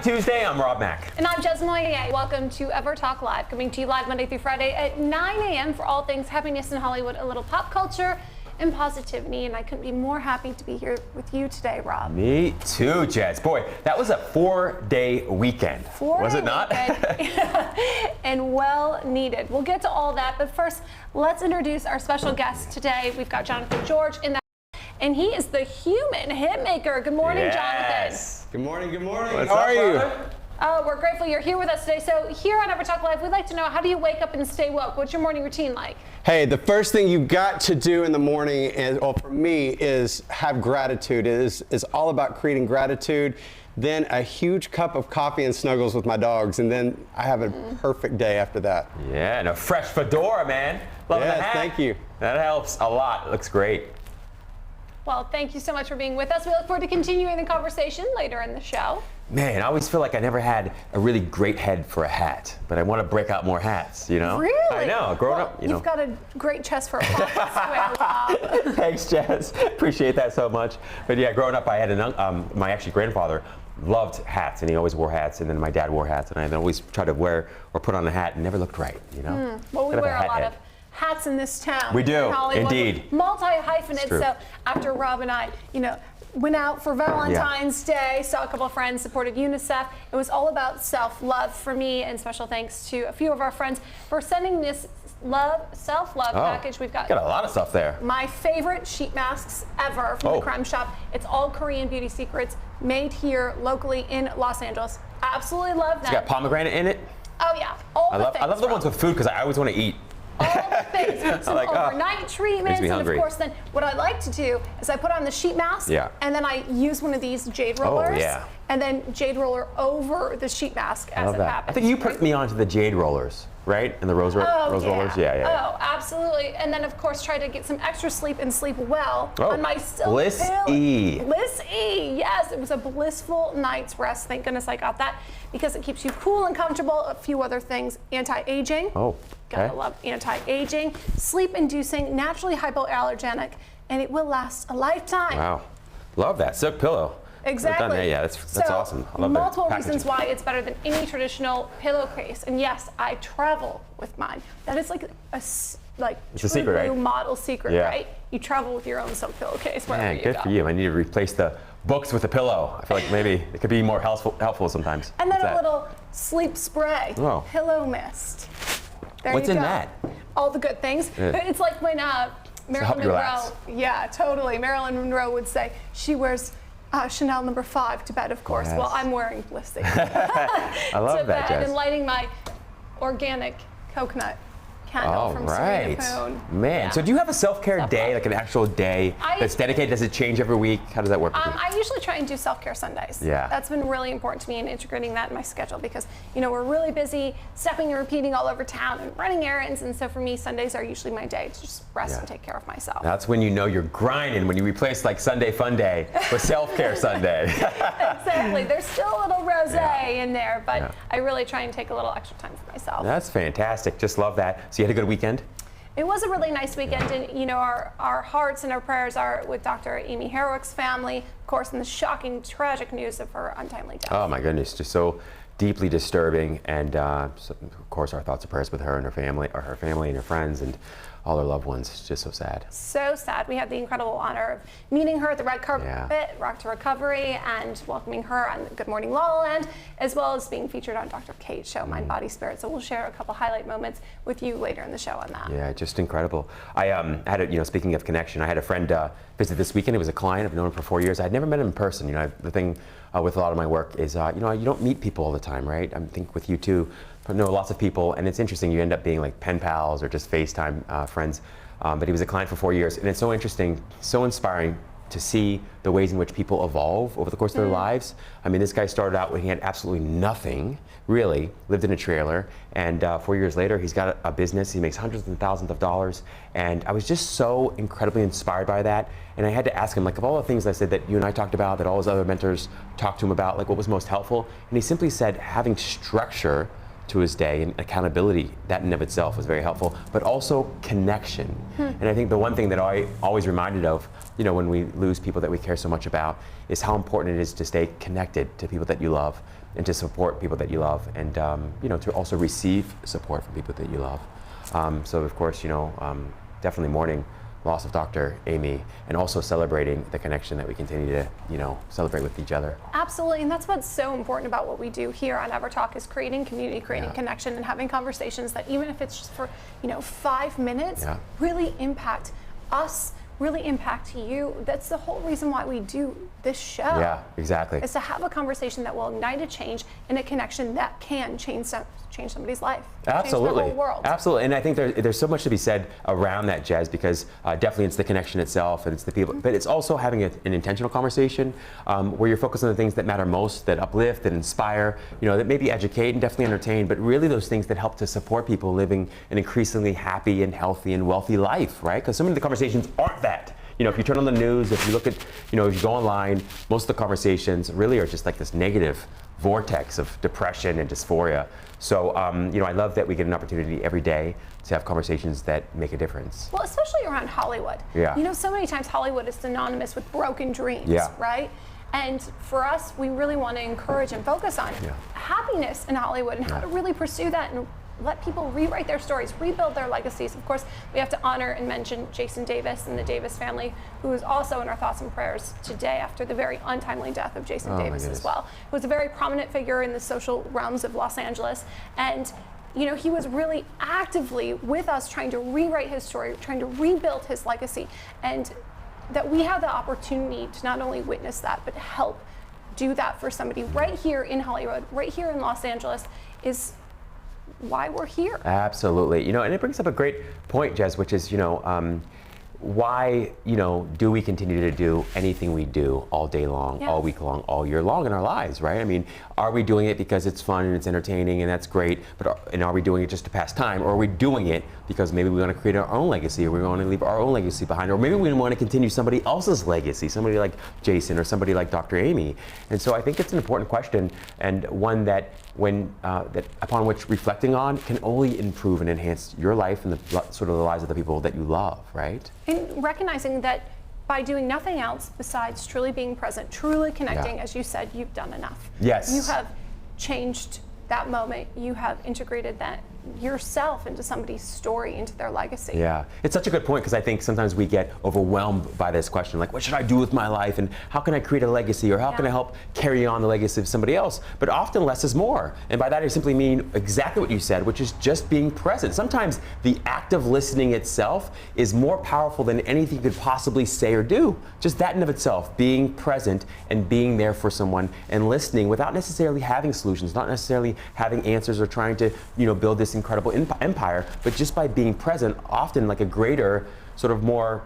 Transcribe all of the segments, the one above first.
Tuesday. I'm Rob Mack. And I'm Jess Moyer. Welcome to EverTalk Live, coming to you live Monday through Friday at 9 a.m. for all things happiness in Hollywood, a little pop culture and positivity. And I couldn't be more happy to be here with you today, Rob. Me too, Jess. Boy, that was a 4-day weekend. Was it not? And well needed. We'll get to all that, but first, let's introduce our special guest today. We've got Jonathan George in the and he is the human hitmaker. Good morning, Yes. Jonathan. Good morning, good morning. What's How up, are you? brother? Oh, we're grateful you're here with us today. So here on EverTalk Live, we'd like to know, how do you wake up and stay woke? What's your morning routine like? Hey, the first thing you got to do in the morning, is, well, for me, is have gratitude. It is all about creating gratitude. Then a huge cup of coffee and snuggles with my dogs, and then I have a perfect day after that. Yeah, and a fresh fedora, man. Love the Yes, hat. thank you. That helps a lot. It looks great. Well, thank you so much for being with us. We look forward to continuing the conversation later in the show. Man, I always feel like I never had a really great head for a hat, but I want to break out more hats, you know? Really? I know, growing up, you know. You've got a great chest for a pocket square, Rob. Thanks, Jess. Appreciate that so much. But yeah, growing up, I had my actually grandfather loved hats, and he always wore hats, and then my dad wore hats, and I always tried to wear or put on a hat and never looked right, you know? Well, we Gotta wear have a lot head. of hats in this town. We do, in Hollywood. indeed. Multi-hyphenate. True. So after Rob and I, went out for Valentine's Day, saw a couple of friends, supported UNICEF. It was all about self-love for me, and special thanks to a few of our friends for sending this self-love package. We've got a lot of stuff there. my favorite sheet masks ever from the Creme Shop. It's all Korean beauty secrets, made here locally in Los Angeles. Absolutely love them. It's got pomegranate in it. Oh yeah, all the things. I love the ones with food because I always want to eat. All the things. Some like, overnight treatments, me and hungry. of course, then what I like to do is I put on the sheet mask, and then I use one of these jade rollers, and then jade roller over the sheet mask as it happens. I think you put me onto the jade rollers, right? And the rose rollers. Yeah. Oh, absolutely. And then of course try to get some extra sleep and sleep well on my silk Bliss pillow. E. Bliss E. Yes, it was a blissful night's rest. Thank goodness I got that because it keeps you cool and comfortable. A few other things: anti-aging. Oh. Gotta love anti-aging, sleep-inducing, naturally hypoallergenic, and it will last a lifetime. Wow, love that silk pillow. Exactly. Yeah, that's awesome. I love multiple the reasons why it's better than any traditional pillowcase. And yes, I travel with mine. That is like it's a secret, right? Model secret, right? You travel with your own silk pillowcase wherever you good go. for you. I need to replace the books with a pillow. I feel like maybe it could be more helpful sometimes. And then a little sleep spray, pillow mist. There What's you in go. that? All the good things. It's like when Marilyn Monroe, relax. yeah, totally. Marilyn Monroe would say she wears Chanel No. 5 to bed, of course. Yes. Well, I'm wearing Bliss E. I love to that, bed Jess. and lighting my organic coconut candle from Serena Poon. Man, Yeah. so do you have a self-care day, like an actual day that's dedicated? Does it change every week? How does that work? I usually try and do self-care Sundays. Yeah. That's been really important to me and integrating that in my schedule because, we're really busy stepping and repeating all over town and running errands. And so for me, Sundays are usually my day to just rest and take care of myself. That's when you know you're grinding, when you replace like Sunday Fun Day with Self-Care Sunday. Exactly. There's still a little rosé in there, but I really try and take a little extra time for myself. That's fantastic. Just love that. So you had a good weekend? It was a really nice weekend, and our hearts and our prayers are with Dr. Amy Herwick's family, of course, and the shocking, tragic news of her untimely death. Oh my goodness, just so deeply disturbing, and so, of course our thoughts and prayers with her and her family and her friends and all her loved ones. It's just so sad. So sad. We had the incredible honor of meeting her at the red carpet, Rock to Recovery, and welcoming her on Good Morning La La Land, as well as being featured on Dr. Kate's show, Mind, Body, Spirit. So we'll share a couple highlight moments with you later in the show on that. Yeah, just incredible. I had speaking of connection, I had a friend visit this weekend. It was a client. I've known him for 4 years. I'd never met him in person. The thing with a lot of my work is, you don't meet people all the time, right? I think with you too, I know lots of people, and it's interesting. You end up being like pen pals or just FaceTime friends. But he was a client for 4 years, and it's so interesting, so inspiring to see the ways in which people evolve over the course of their lives. I mean, this guy started out when he had absolutely nothing, really, lived in a trailer, and 4 years later, he's got a business. He makes hundreds and thousands of dollars, and I was just so incredibly inspired by that. And I had to ask him, like, of all the things I said that you and I talked about, that all his other mentors talked to him about, like, what was most helpful? And he simply said having structure to his day, and accountability, that in and of itself was very helpful, but also connection. And I think the one thing that I always reminded of, when we lose people that we care so much about, is how important it is to stay connected to people that you love. and to support people that you love, and to also receive support from people that you love. So of course, definitely mourning loss of Dr. Amy, and also celebrating the connection that we continue to, celebrate with each other. Absolutely, and that's what's so important about what we do here on EverTalk is creating community, creating connection, and having conversations that even if it's just for, 5 minutes, really impact us, really impact you. That's the whole reason why we do this show. Yeah, exactly. Is to have a conversation that will ignite a change and a connection that can change somebody's life. Absolutely. Change the whole world. Absolutely. And I think there's so much to be said around that, Jazz, because definitely it's the connection itself and it's the people, but it's also having an intentional conversation where you're focused on the things that matter most, that uplift, that inspire, that maybe educate and definitely entertain, but really those things that help to support people living an increasingly happy and healthy and wealthy life, right? Because so many of the conversations aren't that. If you turn on the news, if you look at, if you go online, most of the conversations really are just like this negative vortex of depression and dysphoria. So, I love that we get an opportunity every day to have conversations that make a difference. Well, especially around Hollywood. Yeah. So many times Hollywood is synonymous with broken dreams, right? And for us, we really want to encourage and focus on happiness in Hollywood and how to really pursue that and let people rewrite their stories, rebuild their legacies. Of course, we have to honor and mention Jason Davis and the Davis family, who is also in our thoughts and prayers today after the very untimely death of Jason Davis as well. He was a very prominent figure in the social realms of Los Angeles. And he was really actively with us trying to rewrite his story, trying to rebuild his legacy. And that we have the opportunity to not only witness that, but help do that for somebody right here in Hollywood, right here in Los Angeles, is why we're here. Absolutely. And it brings up a great point, Jez, which is, why, do we continue to do anything we do all day long, all week long, all year long in our lives, right? I mean, are we doing it because it's fun and it's entertaining and that's great, and are we doing it just to pass time, or are we doing it because maybe we want to create our own legacy, or we want to leave our own legacy behind, or maybe we want to continue somebody else's legacy, somebody like Jason or somebody like Dr. Amy? And so I think it's an important question, and one that that upon which reflecting on can only improve and enhance your life and the lives of the people that you love, right? And recognizing that by doing nothing else besides truly being present, truly connecting, as you said, you've done enough. Yes. You have changed that moment. You have integrated that yourself into somebody's story, into their legacy. Yeah, it's such a good point, because I think sometimes we get overwhelmed by this question, like, what should I do with my life, and how can I create a legacy, or how can I help carry on the legacy of somebody else? But often less is more, and by that I simply mean exactly what you said, which is just being present. Sometimes the act of listening itself is more powerful than anything you could possibly say or do. Just that in of itself, being present and being there for someone and listening without necessarily having solutions, not necessarily having answers or trying to build this incredible empire, but just by being present, often like a greater, sort of more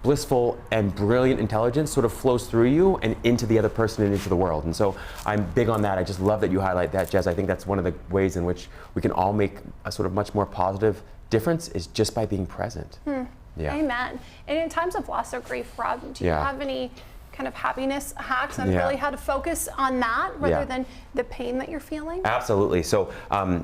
blissful and brilliant intelligence sort of flows through you and into the other person and into the world. And so I'm big on that. I just love that you highlight that, Jez. I think that's one of the ways in which we can all make a sort of much more positive difference, is just by being present. Yeah. Amen. And in times of loss or grief, Rob, do you have any kind of happiness hacks on really how to focus on that rather than the pain that you're feeling? Absolutely. So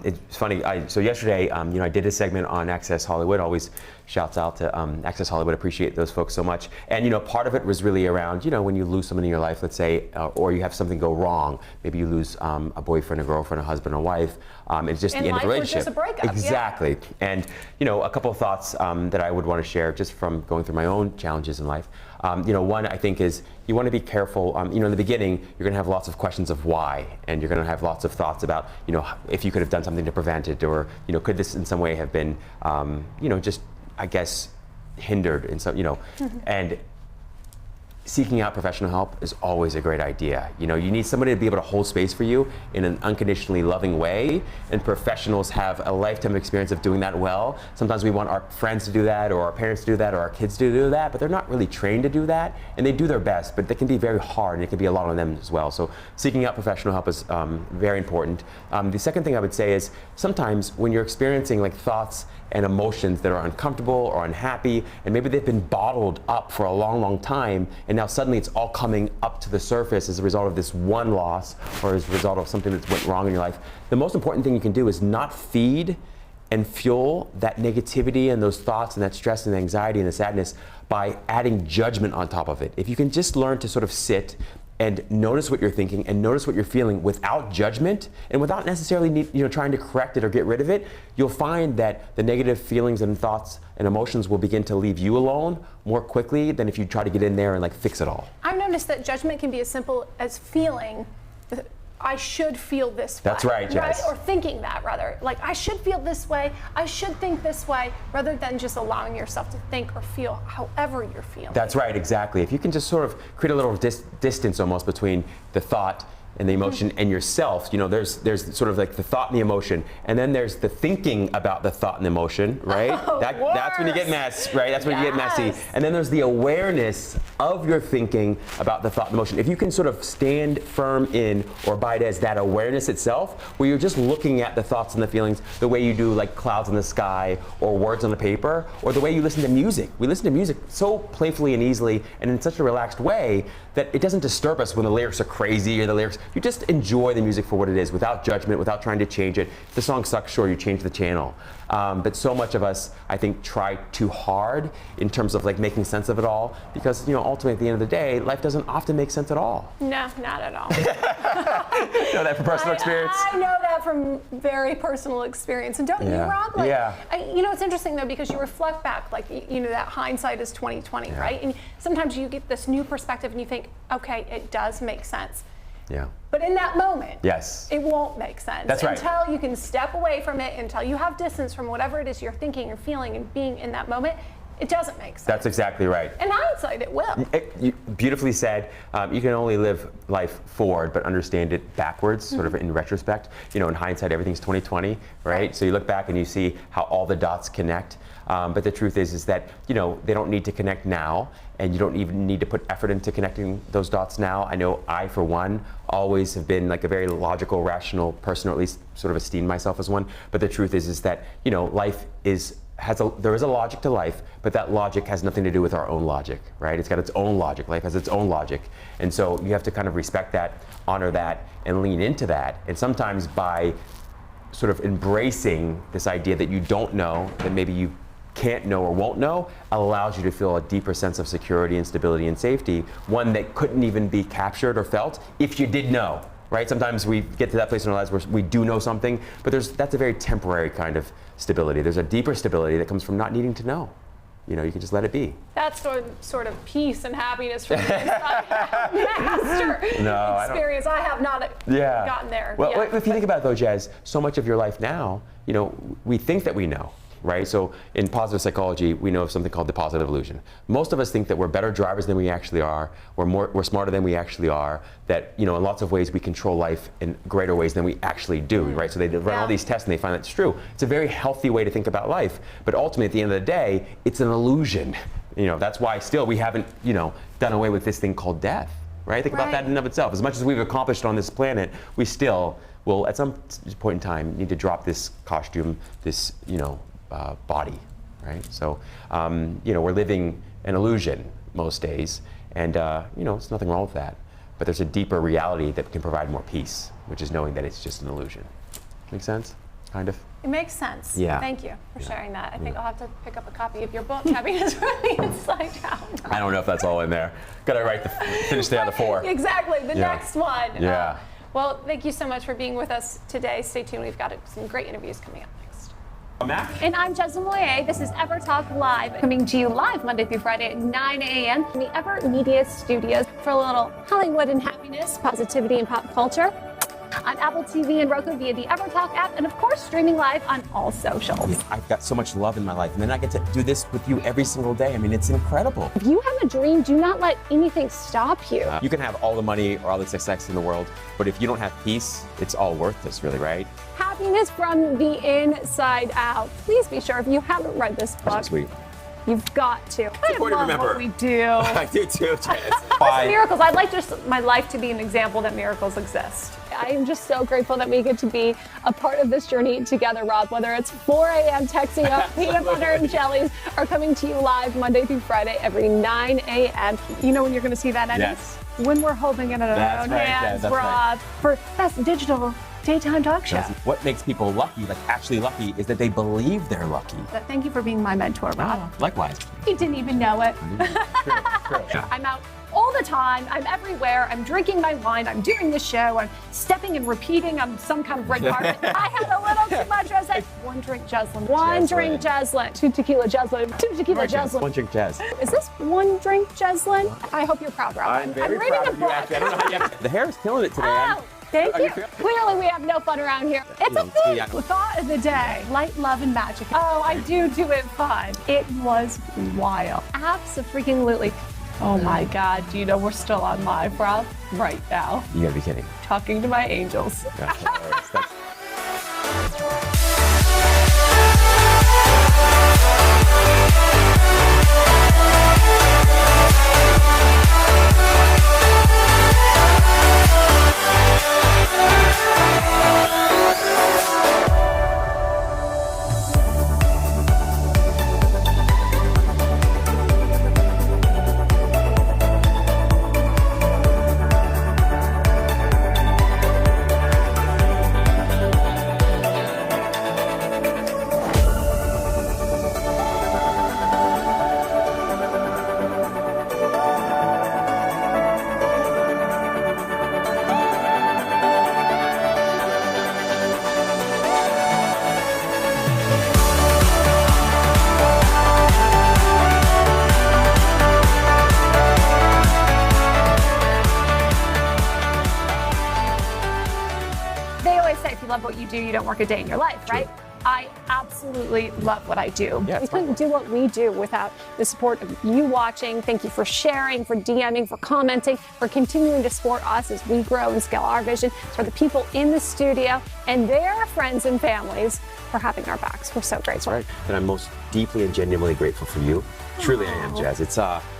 it's funny. So yesterday, I did a segment on Access Hollywood. Always shouts out to Access Hollywood. Appreciate those folks so much. And part of it was really around when you lose someone in your life, let's say, or you have something go wrong. Maybe you lose a boyfriend, a girlfriend, a husband, a wife. It's just the end of the relationship. Just a breakup. Exactly. And a couple of thoughts that I would want to share just from going through my own challenges in life. One, I think, is you want to be careful. In the beginning, you're going to have lots of questions of why, and you're going to have lots of thoughts about, if you could have done something to prevent it, or, could this in some way have been, just, I guess, hindered in some, and seeking out professional help is always a great idea. You need somebody to be able to hold space for you in an unconditionally loving way, and professionals have a lifetime experience of doing that well. Sometimes we want our friends to do that, or our parents to do that, or our kids to do that, but they're not really trained to do that, and they do their best, but they can be very hard, and it can be a lot on them as well. So seeking out professional help is very important. The second thing I would say is, sometimes when you're experiencing like thoughts and emotions that are uncomfortable or unhappy, and maybe they've been bottled up for a long, long time, and now suddenly it's all coming up to the surface as a result of this one loss, or as a result of something that went wrong in your life. The most important thing you can do is not feed and fuel that negativity and those thoughts and that stress and anxiety and the sadness by adding judgment on top of it. If you can just learn to sort of sit and notice what you're thinking and notice what you're feeling without judgment and without necessarily trying to correct it or get rid of it, you'll find that the negative feelings and thoughts and emotions will begin to leave you alone more quickly than if you try to get in there and like fix it all. I've noticed that judgment can be as simple as feeling I should feel this way. That's right, Jess. Or thinking that, rather. Like, I should feel this way, I should think this way, rather than just allowing yourself to think or feel however you're feeling. That's right, exactly. If you can just sort of create a little distance almost between the thought and the emotion and yourself, there's sort of like the thought and the emotion, and then there's the thinking about the thought and emotion, right? That's when you get messy, right? That's when you get messy. And then there's the awareness of your thinking about the thought and emotion. If you can sort of stand firm in or abide as that awareness itself, where you're just looking at the thoughts and the feelings the way you do like clouds in the sky or words on the paper, or the way you listen to music. We listen to music so playfully and easily and in such a relaxed way that it doesn't disturb us when the lyrics are crazy or the lyrics. You just enjoy the music for what it is without judgment, without trying to change it. If the song sucks, sure, you change the channel. But so much of us, I think, try too hard in terms of like making sense of it all, because ultimately at the end of the day, life doesn't often make sense at all. No, not at all. You know that from personal experience? I know that from very personal experience. And don't get me wrong, like, it's interesting though, because you reflect back, like, that hindsight is 20/20, right? And sometimes you get this new perspective and you think, okay, it does make sense. Yeah. But in that moment, yes, it won't make sense. That's right. Until you can step away from it, until you have distance from whatever it is you're thinking or feeling and being in that moment, it doesn't make sense. That's exactly right. In hindsight, it will. Beautifully said. You can only live life forward, but understand it backwards, sort of in retrospect. In hindsight, everything's 20/20, right? So you look back and you see how all the dots connect. But the truth is that, they don't need to connect now, and you don't even need to put effort into connecting those dots now. I know I, for one, always have been like a very logical, rational person, or at least sort of esteem myself as one. But the truth is that, life there is a logic to life, but that logic has nothing to do with our own logic, right? It's got its own logic. Life has its own logic. And so you have to kind of respect that, honor that, and lean into that. And sometimes by sort of embracing this idea that you don't know, that maybe you can't know or won't know, allows you to feel a deeper sense of security and stability and safety, one that couldn't even be captured or felt if you did know, right? Sometimes we get to that place in our lives where we do know something, but that's a very temporary kind of stability. There's a deeper stability that comes from not needing to know. You can just let it be. That's sort of peace and happiness from the inside. Master experience. I have not gotten there. Well, if you think about it though, Jez, so much of your life now, we think that we know. Right? So in positive psychology, we know of something called the positive illusion. Most of us think that we're better drivers than we actually are, we're smarter than we actually are, that in lots of ways we control life in greater ways than we actually do, right? So they run all these tests and they find that's true. It's a very healthy way to think about life, but ultimately at the end of the day, it's an illusion. That's why still we haven't, done away with this thing called death, right? Think about that in and of itself. As much as we've accomplished on this planet, we still will at some point in time need to drop this costume, this, body, right? So, we're living an illusion most days, and there's nothing wrong with that. But there's a deeper reality that can provide more peace, which is knowing that it's just an illusion. Make sense? Kind of. It makes sense. Yeah. Thank you for sharing that. I think I'll have to pick up a copy of your book, Happiness from the Inside Out. I don't know if that's all in there. Got to finish the other 4. Exactly. The next one. Yeah. Well, thank you so much for being with us today. Stay tuned. We've got some great interviews coming up next. And I'm Jessamine Moyer. This is EverTalk Live, coming to you live Monday through Friday at 9 a.m. in the Ever Media Studios for a little Hollywood and happiness, positivity, and pop culture. On Apple TV and Roku via the EverTalk app, and of course streaming live on all socials. I've got so much love in my life, and then I get to do this with you every single day. I mean, it's incredible. If you have a dream, do not let anything stop you. You can have all the money or all the success in the world, but if you don't have peace, it's all worthless, really, right? Happiness from the Inside Out. Please be sure, if you haven't read this book, That's sweet. You've got to. I love what we do. I do too, Jess. Miracles. I'd like just my life to be an example that miracles exist. I am just so grateful that we get to be a part of this journey together, Rob, whether it's 4 a.m. texting up peanut butter and jellies or coming to you live Monday through Friday every 9 a.m. You know when you're going to see that, Eddie? Yes. When we're holding it in our own hands, Rob, for Best Digital Daytime Talk Show. What makes people lucky, like actually lucky, is that they believe they're lucky. Thank you for being my mentor, Rob. Likewise. He didn't even know it. True. I'm out all all the time. I'm everywhere. I'm drinking my wine. I'm doing the show. I'm stepping and repeating. I'm some kind of red carpet. I had a little too much. I was like, one drink Jeslyn. One drink Jeslyn. 2 tequila Jeslyn. 2 tequila Jeslyn. 1 drink Jazz. Is this 1 drink Jeslyn? I hope you're proud, Rob. I'm very reading proud a of you, book. actually. I don't know how you have The hair is killing it today. Oh, thank you. Clearly, we have no fun around here. It's a thing. The thought of the day: light, love, and magic. Oh, I do it fun. It was wild. Absolutely. Oh my God! Do you know we're still on live, Rob? Right now. You gotta be kidding. Talking to my angels. That's hilarious. That's- love what you do, you don't work a day in your life, right? I absolutely love what I do. Yeah, we couldn't do what we do without the support of you watching. Thank you for sharing, for DMing, for commenting, for continuing to support us as we grow and scale our vision, for the people in the studio and their friends and families for having our backs. We're so grateful. Right. And I'm most deeply and genuinely grateful for you. Truly I am, Jazz. It's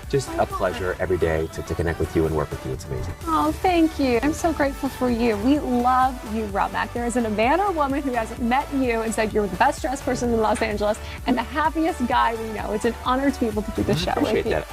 just a pleasure every day to connect with you and work with you. It's amazing. Oh, thank you. I'm so grateful for you. We love you, Rob Mack. There isn't a man or woman who hasn't met you and said you're the best dressed person in Los Angeles and the happiest guy we know. It's an honor to be able to do this show with you. That.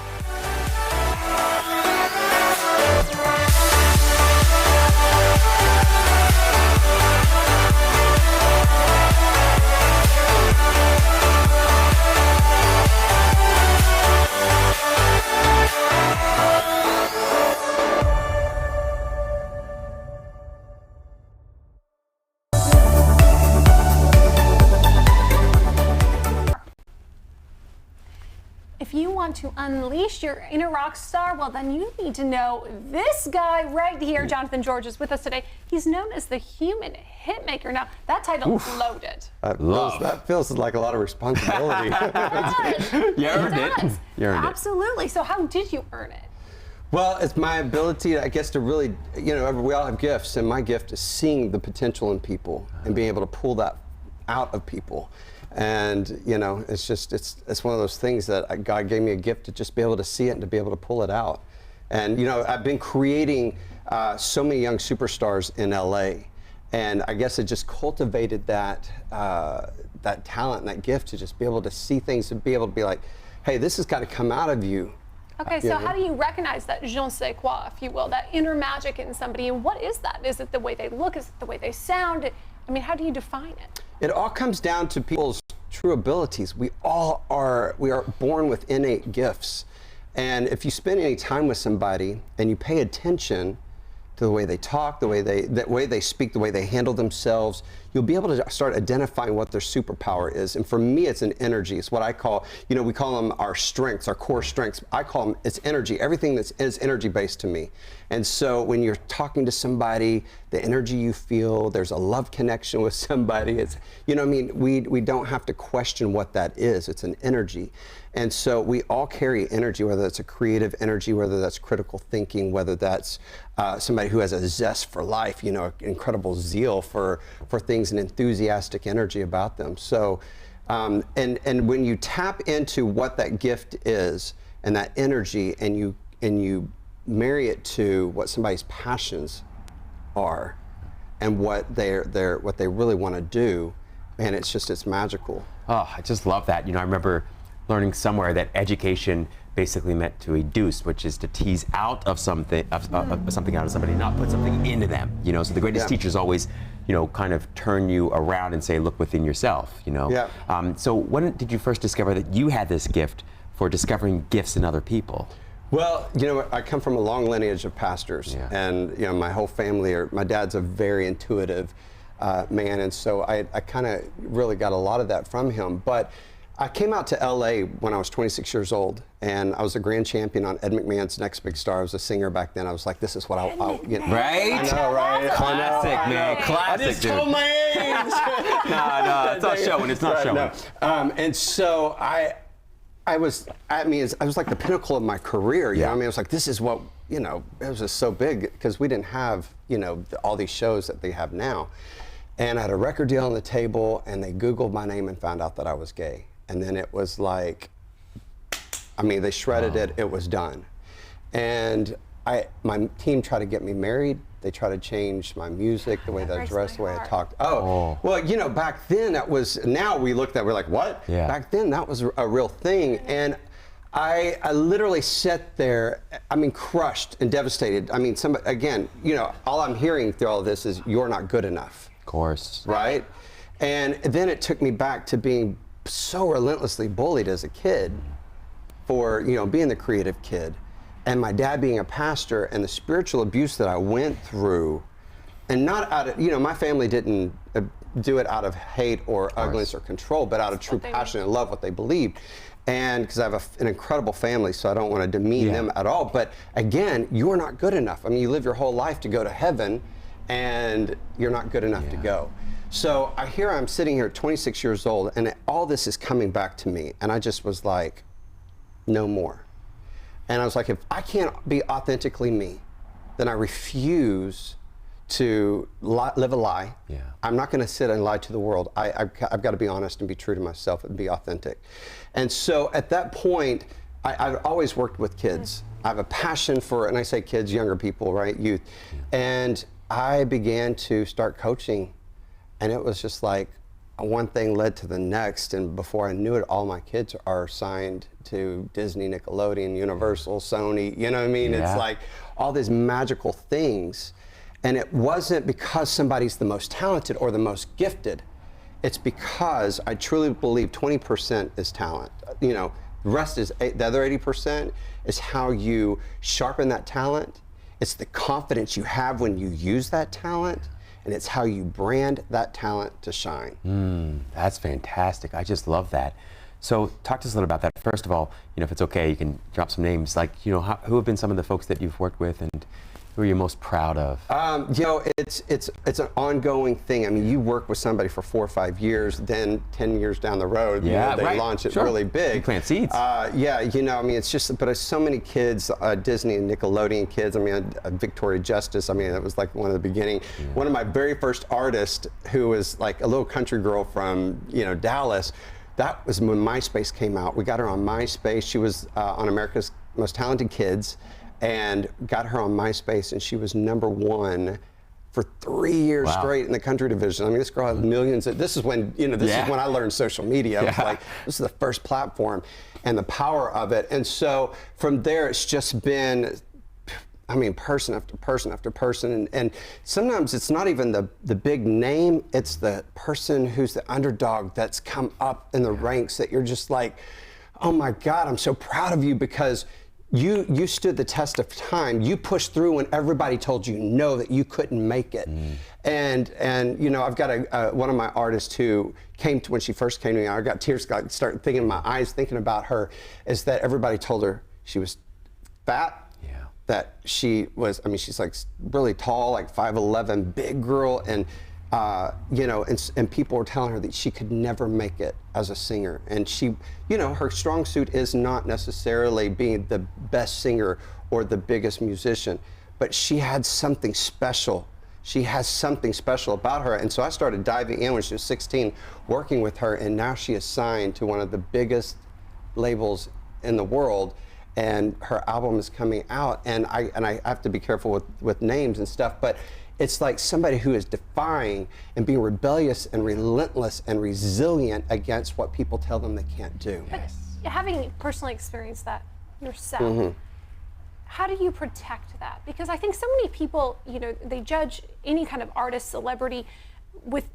If you want to unleash your inner rock star, well, then you need to know this guy right here. Jonathan George is with us today. He's known as the human hitmaker. Now, that title is loaded. That feels like a lot of responsibility. It does. You earned it. does. You earned it. Absolutely. So how did you earn it? Well, it's my ability, I guess, to really, we all have gifts, and my gift is seeing the potential in people and being able to pull that out of people. And, it's just, it's one of those things that God gave me a gift to just be able to see it and to be able to pull it out. And, I've been creating so many young superstars in LA. And I guess it just cultivated that talent and that gift to just be able to see things and be able to be like, hey, this has got to come out of you. Okay, so how do you recognize that je ne sais quoi, if you will, that inner magic in somebody? And what is that? Is it the way they look? Is it the way they sound? I mean, how do you define it? It all comes down to people's true abilities. We are born with innate gifts. And if you spend any time with somebody and you pay attention to the way they talk, the way they speak, the way they handle themselves, you'll be able to start identifying what their superpower is. And for me, it's an energy. It's what I call, we call them our strengths, our core strengths. I call them, it's energy. Everything is energy based to me. And so when you're talking to somebody, the energy you feel, there's a love connection with somebody. It's, we don't have to question what that is. It's an energy. And so we all carry energy, whether that's a creative energy, whether that's critical thinking, whether that's somebody who has a zest for life, incredible zeal for things and enthusiastic energy about them. So, and when you tap into what that gift is and that energy, and you marry it to what somebody's passions are and what they really want to do, man, it's magical. Oh, I just love that. I remember learning somewhere that education basically meant to educe, which is to tease out of something, something out of somebody, not put something into them. So the greatest teachers always, kind of turn you around and say, look within yourself. Yeah. So when did you first discover that you had this gift for discovering gifts in other people? Well, you know, I come from a long lineage of pastors, and you know, my whole family my dad's a very intuitive man, and so I kind of really got a lot of that from him. But I came out to LA when I was 26 years old, and I was a grand champion on Ed McMahon's Next Big Star. I was a singer back then. I was like, this is what you know. Right? I know, right? Classic, man. Classic, I just dude. told my age. No, it's not showing. It's not showing. No. And so I was like the pinnacle of my career. You know what I mean? I was like, this is what, you know, it was just so big because we didn't have, you know, all these shows that they have now. And I had a record deal on the table, and they Googled my name and found out that I was gay. And then it was like, I mean, they shredded it, it was done. And my team tried to get me married. They tried to change my music, the way that I dressed, the way I talked. Well, you know, back then that was, now we looked at, we're like, what? Yeah. Back then that was a real thing. And I literally sat there, I mean, crushed and devastated. I mean, again, you know, all I'm hearing through all of this is, you're not good enough. Of course. Right? And then it took me back to being so relentlessly bullied as a kid for, you know, being the creative kid, and my dad being a pastor, and the spiritual abuse that I went through, and not out of, you know, my family didn't do it out of hate or ugliness or control, but out of true passion and love, what they believed. And because I have an incredible family, so I don't want to demean them at all. But again, you're not good enough. I mean, you live your whole life to go to heaven, and you're not good enough to go. So I'm sitting here at 26 years old, and all this is coming back to me, and I just was like, no more. And I was like, if I can't be authentically me, then I refuse to live a lie. I'm not going to sit and lie to the world. I've got to be honest and be true to myself and be authentic. And so at that point, I've always worked with kids. I have a passion for, and I say kids, younger people, right, youth. And I began to start coaching. And it was just like one thing led to the next, and before I knew it, all my kids are signed to Disney, Nickelodeon, Universal, Sony, you know what I mean? It's like all these magical things. And it wasn't because somebody's the most talented or the most gifted. It's because I truly believe 20% is talent. You know, the rest is, the other 80% is how you sharpen that talent. It's the confidence you have when you use that talent. And it's how you brand that talent to shine. That's fantastic. I just love that. So talk to us a little about that. First of all, you know, if it's okay, you can drop some names. Like, you know, who have been some of the folks that you've worked with, and who are you most proud of? You know, it's an ongoing thing. I mean, you work with somebody for 4 or 5 years, then 10 years down the road, you know, they launch it really big. You plant seeds. Yeah, you know, I mean, it's just, but so many kids, Disney and Nickelodeon kids. I mean, Victoria Justice. I mean, that was like one of the beginning. One of my very first artists, who was like a little country girl from, you know, Dallas. That was when MySpace came out. We got her on MySpace. She was on America's Most Talented Kids, and got her on MySpace, and she was #1 for 3 years straight in the country division. I mean, this girl had millions. This is when, you know, this is when I learned social media. I was like, this is the first platform, and the power of it. And so from there, it's just been, I mean, person after person after person. And sometimes it's not even the big name, it's the person who's the underdog that's come up in the ranks that you're just like, oh my God, I'm so proud of you, because you stood the test of time. You pushed through when everybody told you no, that you couldn't make it. And you know, I've got one of my artists who came to, when she first came to me, I got tears started thinking in my eyes thinking about her, is that everybody told her she was fat, that she was, I mean, she's like really tall, like 5'11", big girl, and you know, and people were telling her that she could never make it as a singer. And she, you know, her strong suit is not necessarily being the best singer or the biggest musician, but she had something special. She has something special about her. And so I started diving in when she was 16, working with her, and now she is signed to one of the biggest labels in the world. And her album is coming out, and I have to be careful with names and stuff, but it's like somebody who is defying and being rebellious and relentless and resilient against what people tell them they can't do. But having personally experienced that yourself, how do you protect that? Because I think so many people, you know, they judge any kind of artist, celebrity with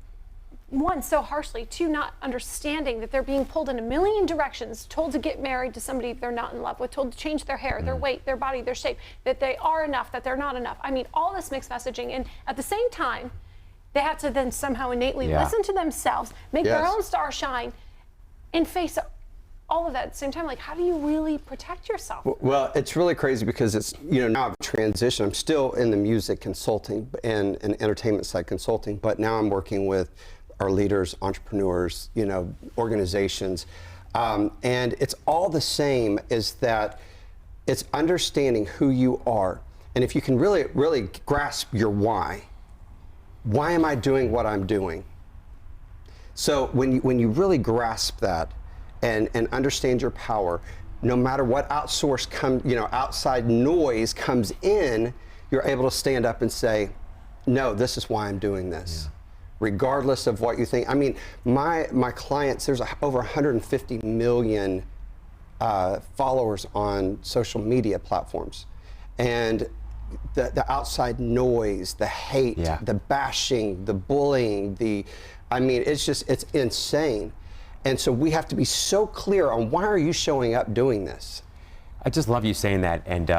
one, so harshly, two, not understanding that they're being pulled in a million directions, told to get married to somebody they're not in love with, told to change their hair, their weight, their body, their shape, that they are enough, that they're not enough. I mean, all this mixed messaging, and at the same time, they have to then somehow innately listen to themselves, make their own star shine, and face all of that at the same time. Like, how do you really protect yourself? Well, it's really crazy because it's, now I've transitioned. I'm still in the music consulting and entertainment side consulting, but now I'm working with our leaders, entrepreneurs, organizations. And it's all the same, is that it's understanding who you are. And if you can really, really grasp your why am I doing what I'm doing? So when you really grasp that and understand your power, no matter what outside noise comes in, you're able to stand up and say, no, this is why I'm doing this. Regardless of what you think. I mean, my clients, there's over 150 million followers on social media platforms. And the outside noise, the hate, the bashing, the bullying, it's insane. And so we have to be so clear on, why are you showing up doing this? I just love you saying that, and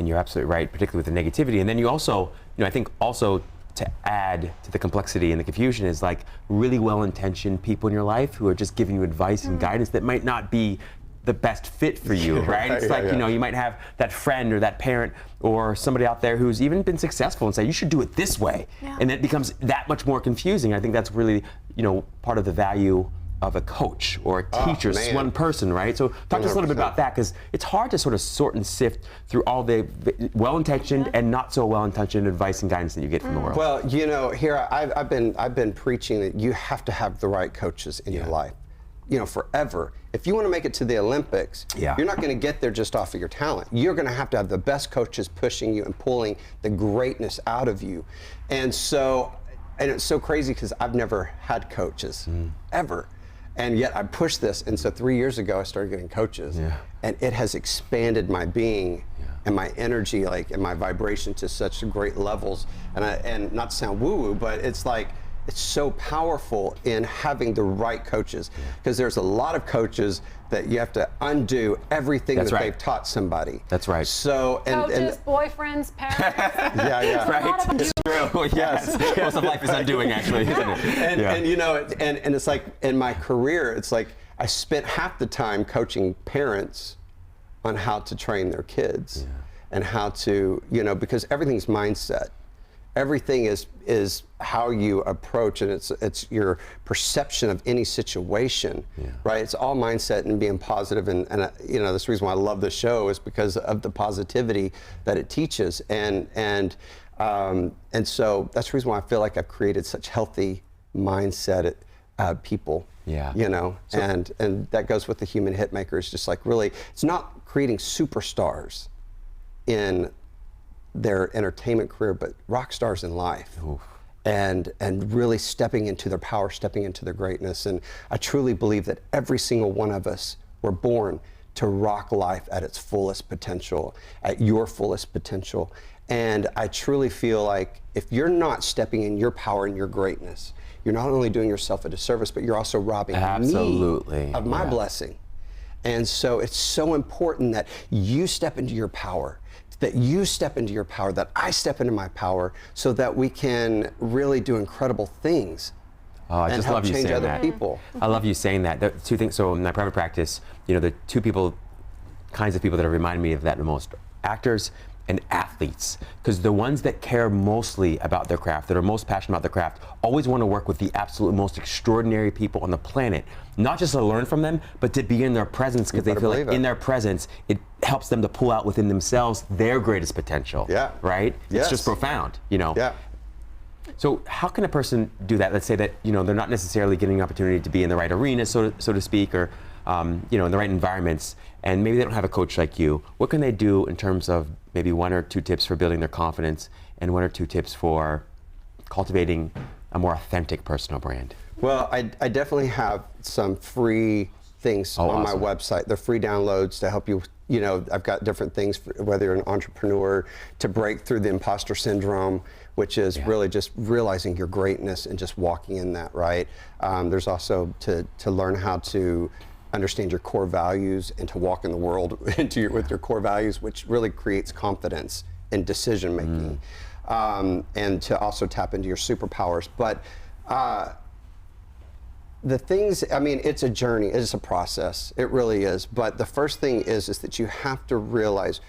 you're absolutely right, particularly with the negativity. And then you also, I think also to add to the complexity and the confusion is like really well-intentioned people in your life who are just giving you advice and guidance that might not be the best fit for you, right? It's like, you might have that friend or that parent or somebody out there who's even been successful and say, you should do it this way. And it becomes that much more confusing. I think that's really, part of the value of a coach or a teacher, one person, right? So talk to us a little bit about that, because it's hard to sort of sort and sift through all the well-intentioned and not so well-intentioned advice and guidance that you get from the world. Well, here I've been preaching that you have to have the right coaches in your life, forever. If you want to make it to the Olympics, you're not going to get there just off of your talent. You're going to have the best coaches pushing you and pulling the greatness out of you. And it's so crazy because I've never had coaches, ever. And yet I pushed this, and so 3 years ago I started getting coaches, and it has expanded my being and my energy, and my vibration to such great levels. And not to sound woo-woo, but it's like, it's so powerful in having the right coaches, because there's a lot of coaches that you have to undo everything they've taught somebody. That's right. So coaches, boyfriends, parents. Right. It's true. Yes. Most of life is undoing, actually, isn't it? And it's like, in my career, it's like I spent half the time coaching parents on how to train their kids and how to, because everything's mindset. Everything is how you approach, and it's your perception of any situation, right? It's all mindset and being positive, and this is the reason why I love the show is because of the positivity that it teaches, and so that's the reason why I feel like I've created such healthy mindset people. And that goes with the human hitmaker. It's just like, really, it's not creating superstars in their entertainment career, but rock stars in life. And really stepping into their power, stepping into their greatness. And I truly believe that every single one of us were born to rock life at its fullest potential, at your fullest potential. And I truly feel like if you're not stepping in your power and your greatness, you're not only doing yourself a disservice, but you're also robbing me of my blessing. And so it's so important that you step into your power, that I step into my power, so that we can really do incredible things and help change other people. I love you saying that. The two things, so in my private practice, the two kinds of people that have reminded me of that the most, actors and athletes, because the ones that care mostly about their craft, that are most passionate about their craft, always want to work with the absolute most extraordinary people on the planet, not just to learn from them, but to be in their presence, because they feel like in their presence, it helps them to pull out within themselves their greatest potential, right? It's just profound, So how can a person do that? Let's say that, they're not necessarily getting an opportunity to be in the right arena, so to speak, or in the right environments, and maybe they don't have a coach like you. What can they do in terms of maybe 1 or 2 tips for building their confidence, and 1 or 2 tips for cultivating a more authentic personal brand? Well, I definitely have some free things on my website. They're free downloads to help you. I've got different things, whether you're an entrepreneur, to break through the imposter syndrome, which is really just realizing your greatness and just walking in that, right? There's also to learn how to understand your core values and to walk in the world with your core values, which really creates confidence in decision making. And to also tap into your superpowers. But the things, I mean, it's a journey, it's a process, it really is. But the first thing is that you have to realize,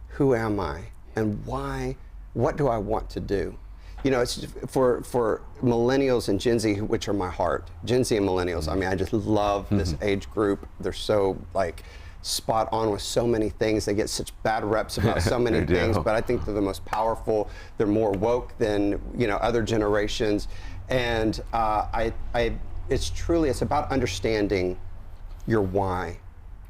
who am I and why, what do I want to do? You know, it's for millennials and Gen Z, which are my heart, Gen Z and millennials. I mean, I just love this age group. They're so like spot on with so many things. They get such bad reps about so many things, but I think they're the most powerful. They're more woke than, you know, other generations. And it's about understanding your why.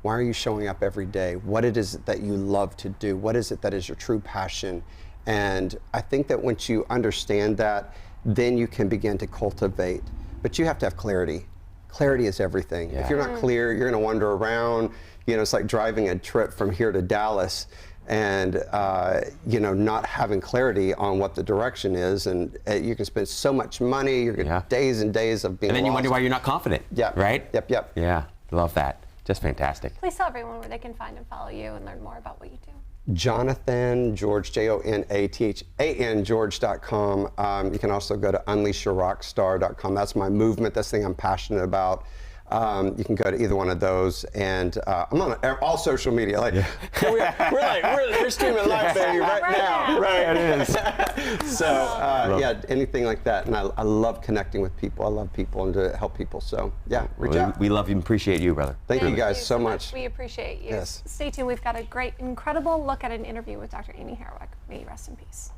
Why are you showing up every day? What it is that you love to do? What is it that is your true passion? And I think that once you understand that, then you can begin to cultivate. But you have to have clarity. Clarity is everything. If you're not clear, you're going to wander around. You know, it's like driving a trip from here to Dallas and, you know, not having clarity on what the direction is. And you can spend so much money. You're going to days and days of being And then you lost. wonder why you're not confident. Yeah. Right? Yep. Yeah. Love that. Just fantastic. Please tell everyone where they can find and follow you and learn more about what you do. Jonathan George, JONATHAN, George.com. You can also go to unleashyourrockstar.com. That's my movement. That's the thing I'm passionate about. You can go to either one of those, and I'm on all social media. Like we're streaming live, baby, right now. Right, it is. So yeah, anything like that. And I love connecting with people. I love people and to help people. So yeah, reach out. We love you and appreciate you, brother. Thank you guys so much. We appreciate you. Yes. Stay tuned. We've got a great, incredible look at an interview with Dr. Amy Herwick. May you rest in peace.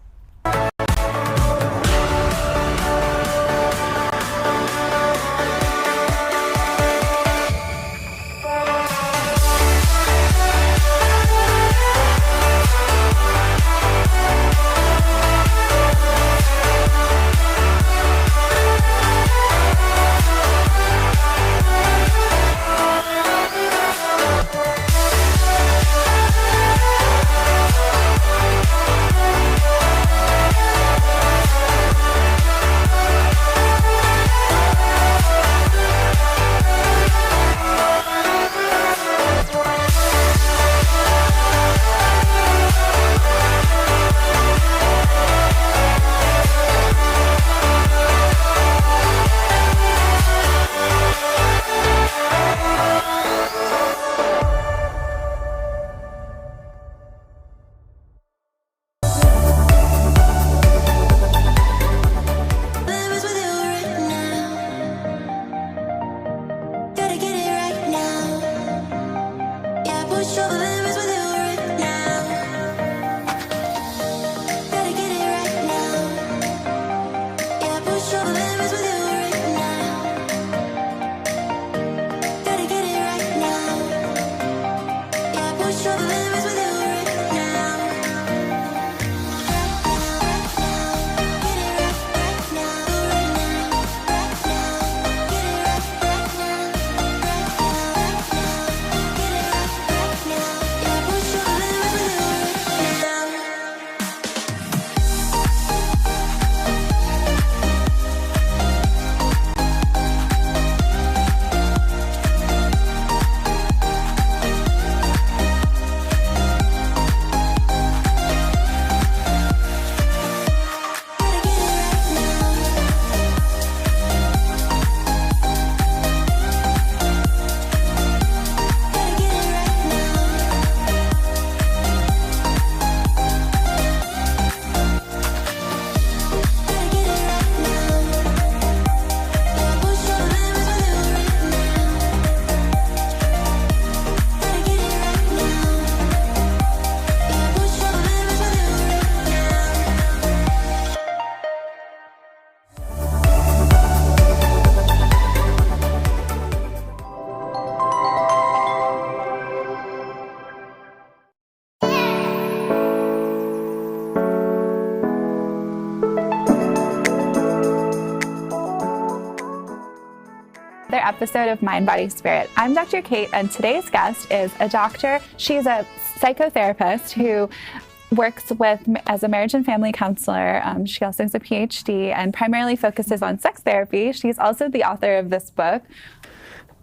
Another episode of Mind, Body, Spirit. I'm Dr. Kate, and today's guest is a doctor. She's a psychotherapist who works as a marriage and family counselor. She also has a PhD and primarily focuses on sex therapy. She's also the author of this book,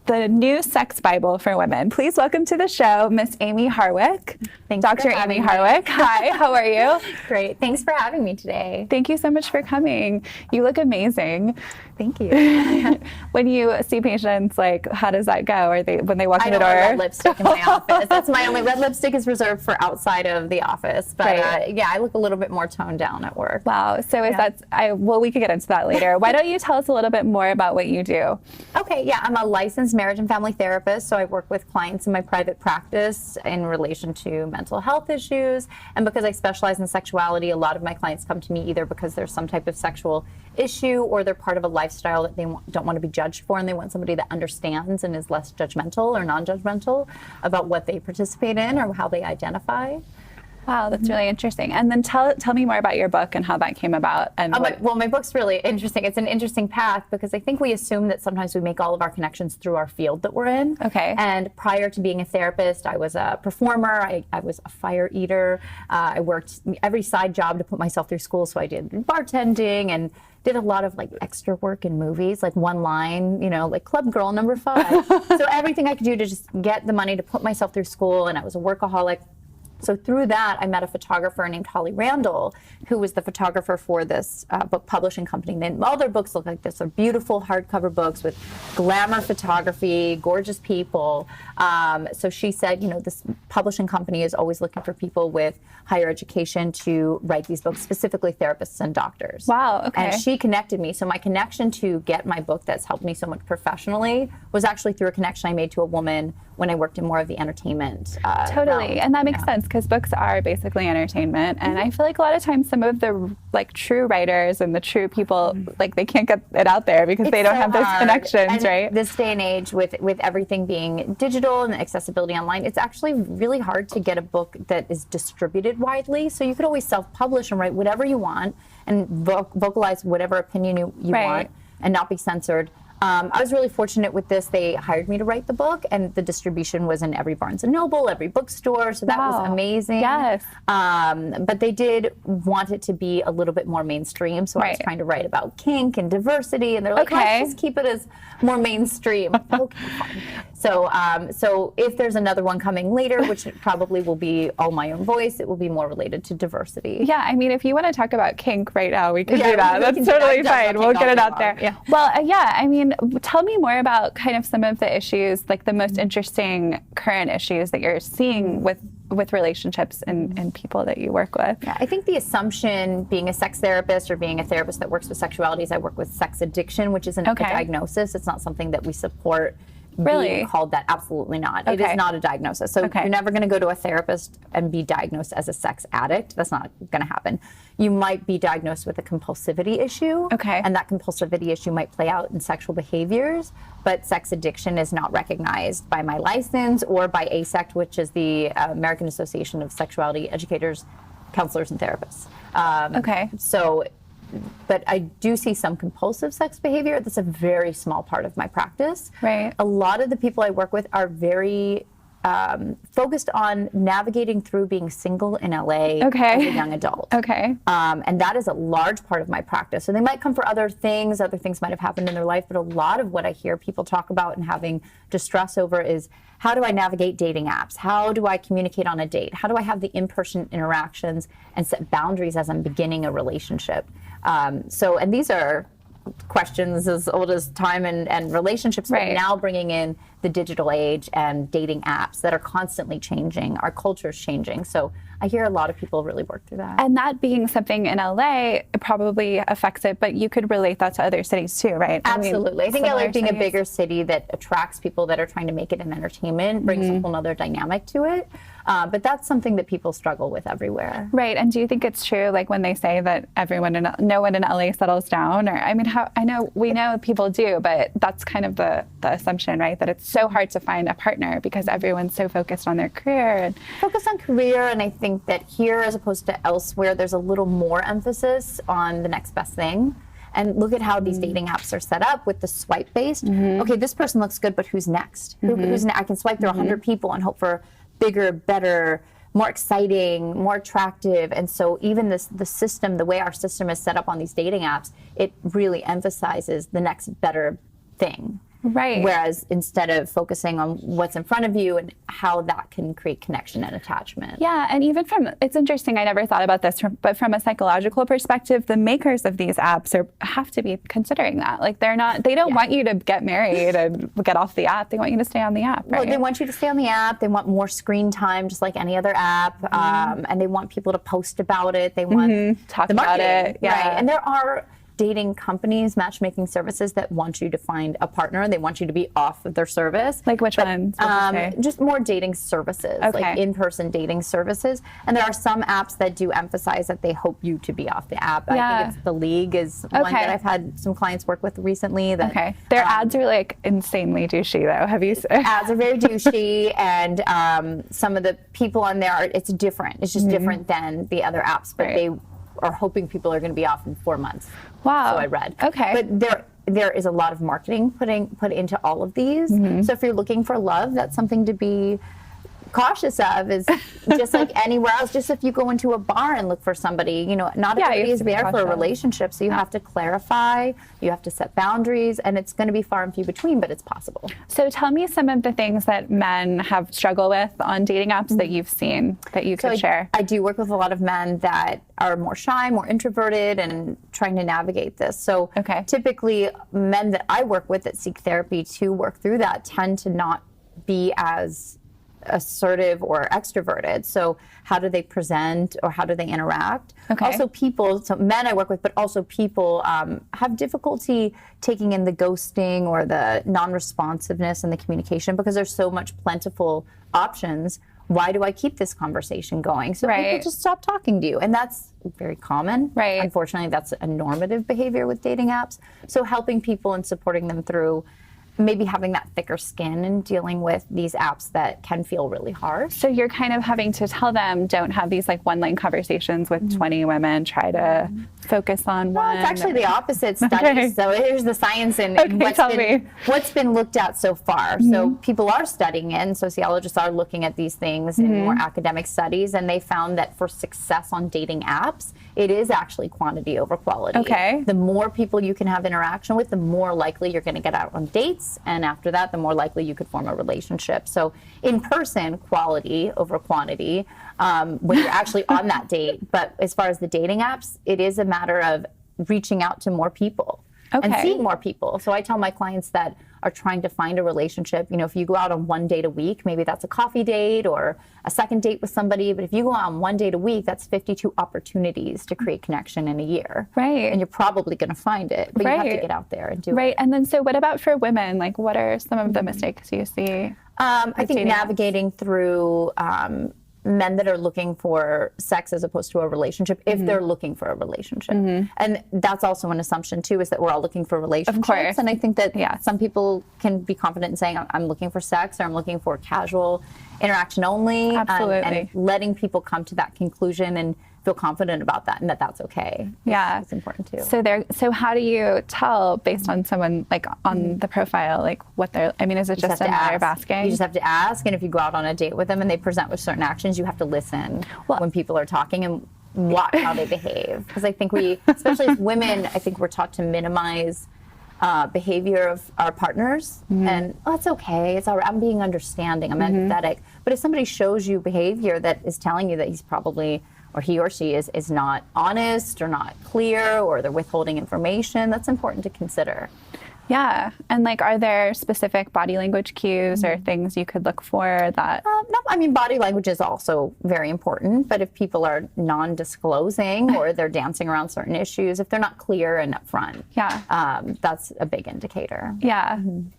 The New Sex Bible for Women. Please welcome to the show, Miss Amy Harwick. Thanks Dr. Amy Harwick. Hi, how are you? Great. Thanks for having me today. Thank you so much for coming. You look amazing. Thank you. When you see patients, like, how does that go? When they walk in the door? I don't wear red lipstick in my office. That's my only red lipstick is reserved for outside of the office. But Right. yeah, I look a little bit more toned down at work. Wow. So well, we could get into that later. Why don't you tell us a little bit more about what you do? Okay, yeah, I'm a licensed marriage and family therapist, so I work with clients in my private practice in relation to mental health issues. And because I specialize in sexuality, a lot of my clients come to me either because there's some type of sexual issue or they're part of a lifestyle that they don't want to be judged for, and they want somebody that understands and is less judgmental or non-judgmental about what they participate in or how they identify. Wow, that's really interesting. And then tell me more about your book and how that came about. And Well, my book's really interesting. It's an interesting path because I think we assume that sometimes we make all of our connections through our field that we're in. Okay. And prior to being a therapist, I was a performer. I was a fire eater. I worked every side job to put myself through school. So I did bartending and did a lot of like extra work in movies, like one line, like Club Girl number 5. So everything I could do to just get the money to put myself through school, and I was a workaholic. So through that, I met a photographer named Holly Randall, who was the photographer for this book publishing company. And all their books look like this. They're beautiful hardcover books with glamour photography, gorgeous people. So she said, this publishing company is always looking for people with higher education to write these books, specifically therapists and doctors. Wow, okay. And she connected me. So my connection to get my book that's helped me so much professionally was actually through a connection I made to a woman when I worked in more of the entertainment Totally, realm. and that makes sense because books are basically entertainment, and I feel like a lot of times some of the true writers and the true people they can't get it out there because they don't have those connections, and right? This day and age, with everything being digital and accessibility online, it's actually really hard to get a book that is distributed widely. So you could always self-publish and write whatever you want and vocalize whatever opinion you Right. want and not be censored. I was really fortunate with this. They hired me to write the book, and the distribution was in every Barnes & Noble, every bookstore, so that was Wow. amazing. Yes. But they did want it to be a little bit more mainstream, so I was Right. trying to write about kink and diversity, and they're like, Okay. let's just keep it as more mainstream. Okay, fine. So if there's another one coming later, which probably will be all my own voice, it will be more related to diversity. Yeah, I mean, if you want to talk about kink right now, we can Yeah, do that. we That's can do that. totally It does fine. not We'll take get it all out too there. long. Yeah. Well, yeah, I mean, tell me more about kind of some of the issues, like the most interesting current issues that you're seeing with relationships and people that you work with. Yeah, I think the assumption, being a sex therapist or being a therapist that works with sexuality, is I work with sex addiction, which isn't Okay. a diagnosis. It's not something that we support. Really? Being called that, absolutely not. It Okay. is not a diagnosis. So Okay. you're never going to go to a therapist and be diagnosed as a sex addict. That's not going to happen. You might be diagnosed with a compulsivity issue. Okay. And that compulsivity issue might play out in sexual behaviors, but sex addiction is not recognized by my license or by ASECT, which is the American Association of Sexuality Educators, Counselors, and Therapists. Okay. But I do see some compulsive sex behavior. That's a very small part of my practice. Right. A lot of the people I work with are very focused on navigating through being single in LA Okay. as a young adult. Okay. And that is a large part of my practice. So they might come for other things might have happened in their life, but a lot of what I hear people talk about and having distress over is, how do I navigate dating apps? How do I communicate on a date? How do I have the in-person interactions and set boundaries as I'm beginning a relationship? And these are questions as old as time and relationships, Right. but now bringing in the digital age and dating apps that are constantly changing. Our culture's changing. So I hear a lot of people really work through that. And that being something in LA, it probably affects it, but you could relate that to other cities too, right? Absolutely. I think LA similar being a cities. bigger city that attracts people that are trying to make it in entertainment brings a whole other dynamic to it. But that's something that people struggle with everywhere. Right, and do you think it's true, like when they say that no one in LA settles down? Or I mean, we know people do, but that's kind of the assumption, right? That it's so hard to find a partner because everyone's so focused on their career. And Focus on career, and I think that here, as opposed to elsewhere, there's a little more emphasis on the next best thing. And look at how these dating apps are set up with the swipe based. Okay, this person looks good, but who's next? Who's I can swipe through 100 people and hope for bigger, better, more exciting, more attractive. And so even the system, the way our system is set up on these dating apps, it really emphasizes the next better thing. Right. Whereas instead of focusing on what's in front of you and how that can create connection and attachment. Yeah, and even it's interesting, I never thought about this, but from a psychological perspective, the makers of these apps have to be considering that. Like they don't want you to get married and get off the app. They want you to stay on the app, right? Well, they want you to stay on the app. They want more screen time, just like any other app. And they want people to post about it. They want talk the about marketing, it. Yeah. Right. And there are dating companies, matchmaking services that want you to find a partner. They want you to be off of their service. Like which ones? Just more dating services, Okay. like in-person dating services. And there are some apps that do emphasize that they hope you to be off the app. Yeah. I think it's The League is one that I've had some clients work with recently. That, Their ads are like insanely douchey though. Have you seen? ads are very douchey, and some of the people on there, it's different. It's just different than the other apps, but they are hoping people are going to be off in 4 months. Wow. So I read. Okay. But there is a lot of marketing put into all of these. So if you're looking for love, that's something to be cautious of, is just like anywhere else. Just if you go into a bar and look for somebody, not everybody is there for a relationship. So you have to clarify, you have to set boundaries, and it's going to be far and few between, but it's possible. So tell me some of the things that men have struggled with on dating apps that you've seen that you could share. I do work with a lot of men that are more shy, more introverted, and trying to navigate this. So typically men that I work with that seek therapy to work through that tend to not be as assertive or extroverted. So how do they present, or how do they interact? Also people, so men I work with, but also people have difficulty taking in the ghosting or the non-responsiveness in the communication, because there's so much plentiful options. Why do I keep this conversation going? So people just stop talking to you. And that's very common. Unfortunately, that's a normative behavior with dating apps. So helping people and supporting them through maybe having that thicker skin and dealing with these apps that can feel really hard. So you're kind of having to tell them, don't have these like one-line conversations with 20 women, try to focus on one. Well, it's actually the opposite studies. So here's the science and what's been looked at so far. So people are studying it, and sociologists are looking at these things in more academic studies, and they found that for success on dating apps, it is actually quantity over quality. The more people you can have interaction with, the more likely you're going to get out on dates. And after that, the more likely you could form a relationship. So in person, quality over quantity when you're actually on that date. But as far as the dating apps, it is a matter of reaching out to more people and seeing more people. So I tell my clients that are trying to find a relationship, if you go out on one date a week, maybe that's a coffee date or a second date with somebody. But if you go out on one date a week, that's 52 opportunities to create connection in a year. And you're probably going to find it, but you have to get out there and do it. And then, so what about for women? Like, what are some of the mistakes you see? I think navigating through men that are looking for sex as opposed to a relationship, if they're looking for a relationship. And that's also an assumption too, is that we're all looking for relationships. Of course. And I think that some people can be confident in saying, I'm looking for sex, or I'm looking for casual interaction only. Absolutely. And letting people come to that conclusion and feel confident about that, and that's okay. It's important too. So how do you tell, based on someone, like on the profile, like what they're, is it just a matter of asking? You just have to ask, and if you go out on a date with them and they present with certain actions, you have to listen when people are talking and watch how they behave. Because I think especially as women, I think we're taught to minimize behavior of our partners, and it's okay, it's all right, I'm being understanding, I'm empathetic. But if somebody shows you behavior that is telling you that he's probably, or he or she is not honest or not clear, or they're withholding information, that's important to consider. Yeah. And like, are there specific body language cues or things you could look for that? No, body language is also very important, but if people are non-disclosing or they're dancing around certain issues, if they're not clear and upfront, that's a big indicator.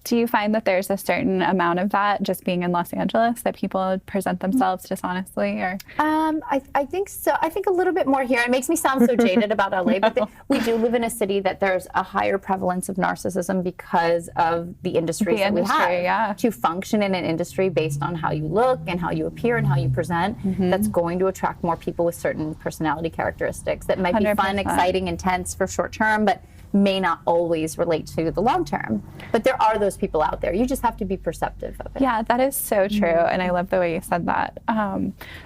Do you find that there's a certain amount of that, just being in Los Angeles, that people present themselves dishonestly, or? I think so. I think a little bit more here. It makes me sound so jaded about LA, but we do live in a city that there's a higher prevalence of narcissism because of the industry that we have. To function in an industry based on how you look and how you appear and how you present, that's going to attract more people with certain personality characteristics that might be fun, exciting, intense for short term, but may not always relate to the long term. But there are those people out there. You just have to be perceptive of it. Yeah, that is so true, and I love the way you said that.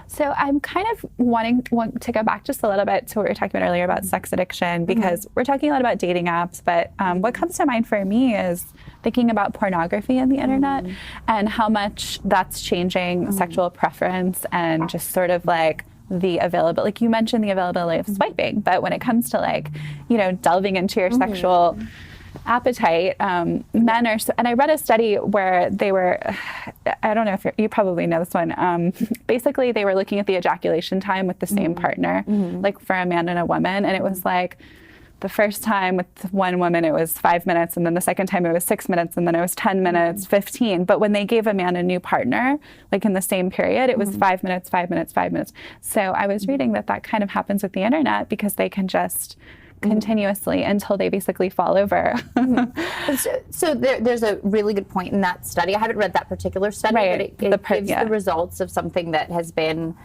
So I'm kind of want to go back just a little bit to what we were talking about earlier about sex addiction, because we're talking a lot about dating apps, but what comes to mind for me is thinking about pornography on the internet and how much that's changing sexual preference and just sort of like the availability, like you mentioned the availability of swiping, but when it comes to like, you know, delving into your sexual appetite, men are, and I read a study where they were, I don't know if you probably know this one, basically they were looking at the ejaculation time with the same partner, like for a man and a woman, and it was like, the first time with one woman, it was 5 minutes, and then the second time it was 6 minutes, and then it was 10 minutes, 15. But when they gave a man a new partner, like in the same period, it was 5 minutes, 5 minutes, 5 minutes. So I was reading that kind of happens with the internet because they can just continuously until they basically fall over. So there's a really good point in that study. I haven't read that particular study, but it gives the results of something that has been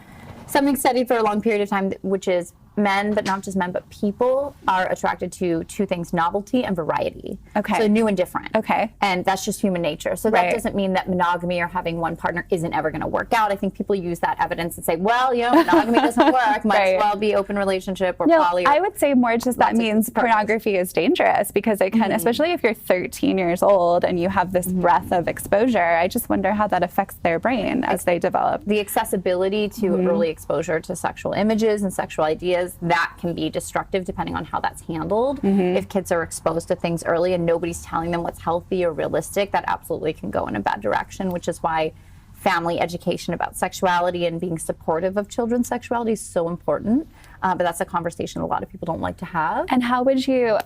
something studied for a long period of time, which is men, but not just men, but people are attracted to two things: novelty and variety. Okay. So new and different. Okay. And that's just human nature. So that doesn't mean that monogamy or having one partner isn't ever going to work out. I think people use that evidence and say, well, you know, monogamy doesn't work. Might as well be open relationship or poly. I would say more just that means pornography is dangerous because it can, especially if you're 13 years old and you have this breadth of exposure, I just wonder how that affects their brain as they develop. The accessibility to early exposure to sexual images and sexual ideas, that can be destructive depending on how that's handled. If kids are exposed to things early and nobody's telling them what's healthy or realistic, that absolutely can go in a bad direction, which is why family education about sexuality and being supportive of children's sexuality is so important. But that's a conversation a lot of people don't like to have. And how would you,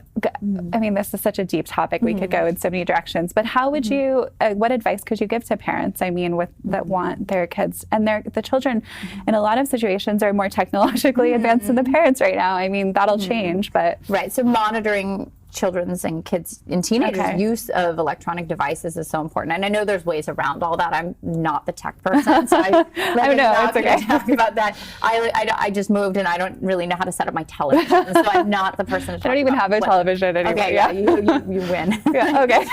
I mean, this is such a deep topic, we could go in so many directions, but how would you, what advice could you give to parents, I mean, that want their kids, and the children in a lot of situations are more technologically advanced than the parents right now. I mean, that'll change, but. Right, so monitoring children's and kids and teenagers' use of electronic devices is so important. And I know there's ways around all that. I'm not the tech person, so I know it's okay. Talk about that. I just moved and I don't really know how to set up my television, so I'm not the person to talk I don't even have a television anymore. Okay, yeah, you win. Yeah, okay.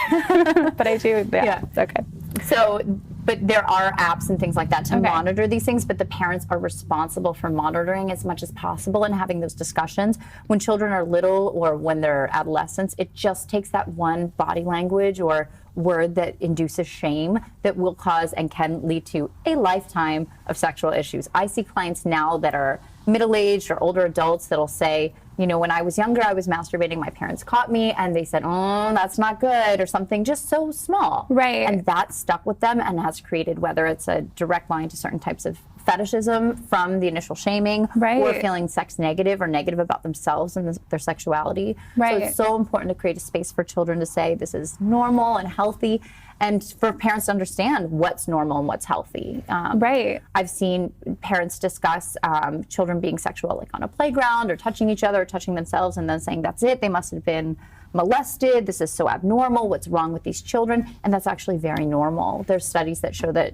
But I do, okay. So, but there are apps and things like that to monitor these things, but the parents are responsible for monitoring as much as possible and having those discussions. When children are little or when they're adolescents, it just takes that one body language or word that induces shame that will cause and can lead to a lifetime of sexual issues. I see clients now that are middle-aged or older adults that'll say, you know, when I was younger, I was masturbating, my parents caught me, and they said, oh, that's not good, or something just so small. Right. And that stuck with them and has created, whether it's a direct line to certain types of fetishism from the initial shaming, or feeling sex negative or negative about themselves and their sexuality. So it's so important to create a space for children to say this is normal and healthy, and for parents to understand what's normal and what's healthy. I've seen parents discuss children being sexual, like on a playground, or touching each other, or touching themselves, and then saying that's it, they must have been molested, this is so abnormal, what's wrong with these children? And that's actually very normal. There's studies that show that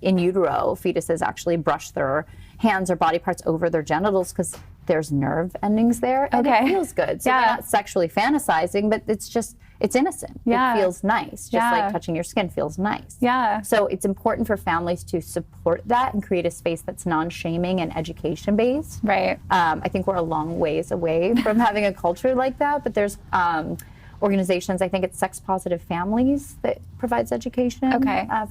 in utero, fetuses actually brush their hands or body parts over their genitals because there's nerve endings there, and it feels good. So they're not sexually fantasizing, but it's innocent. It feels nice, just like touching your skin feels nice. So it's important for families to support that and create a space that's non-shaming and education-based. I think we're a long ways away from having a culture like that, but there's organizations, I think it's Sex Positive Families, that provides education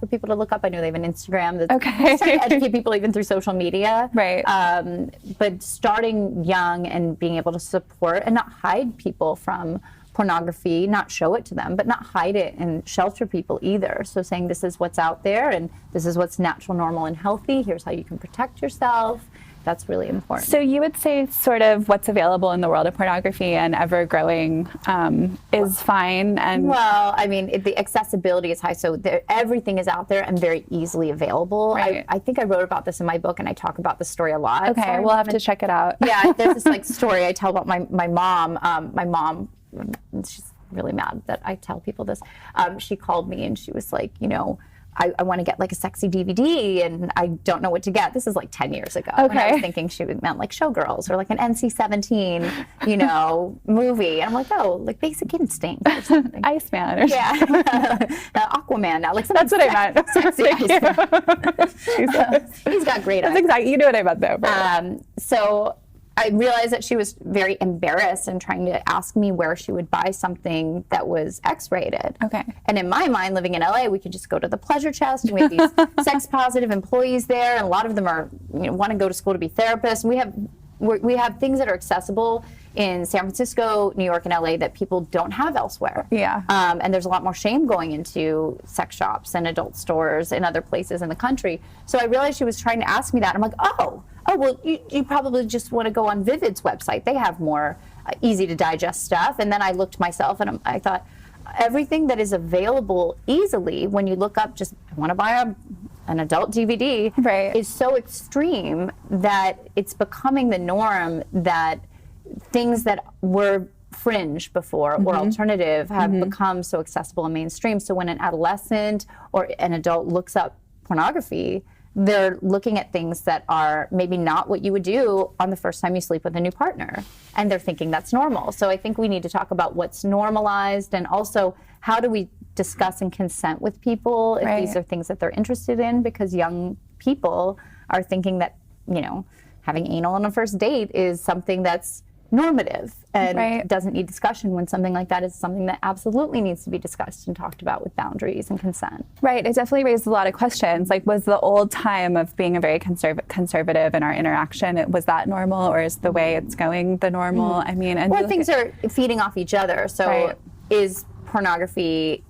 for people to look up. I know they have an Instagram that's trying to educate people even through social media. But starting young and being able to support and not hide people from pornography, not show it to them, but not hide it and shelter people either. So saying this is what's out there and this is what's natural, normal, and healthy. Here's how you can protect yourself. That's really important. So you would say sort of what's available in the world of pornography and ever growing is fine? And well, I mean, the accessibility is high, so everything is out there and very easily available. I think I wrote about this in my book, and I talk about this story a lot. Okay, we'll have to check it out. Yeah, there's this story I tell about my mom. My mom, she's really mad that I tell people this. She called me and she was like, you know, I want to get like a sexy DVD and I don't know what to get. This is like 10 years ago. And I was thinking she meant like Showgirls or like an NC-17, you know, movie. And I'm like, oh, like Basic Instinct or something. Iceman or something. Yeah. Aquaman now. Like That's what I meant. Sexy Iceman. He's got great eyes. That's exactly, you know what I meant though. So I realized that she was very embarrassed and trying to ask me where she would buy something that was X-rated. Okay. And in my mind, living in LA, we could just go to the Pleasure Chest, and we have these sex-positive employees there, and a lot of them are, you know, want to go to school to be therapists. We have things that are accessible in San Francisco, New York, and LA that people don't have elsewhere. Yeah. And there's a lot more shame going into sex shops and adult stores in other places in the country. So I realized she was trying to ask me that. I'm like, oh, well, you probably just want to go on Vivid's website. They have more easy to digest stuff. And then I looked myself and I thought, everything that is available easily when you look up just, I want to buy an adult DVD, is so extreme that it's becoming the norm that things that were fringe before or alternative have become so accessible and mainstream. So when an adolescent or an adult looks up pornography, they're looking at things that are maybe not what you would do on the first time you sleep with a new partner. And they're thinking that's normal. So I think we need to talk about what's normalized and also how do we discuss and consent with people if these are things that they're interested in, because young people are thinking that, you know, having anal on a first date is something that's normative and doesn't need discussion, when something like that is something that absolutely needs to be discussed and talked about with boundaries and consent. Right. It definitely raised a lot of questions. Like, was the old time of being a very conservative in our interaction, was that normal, or is the way it's going the normal? I mean, and or things are feeding off each other. So is pornography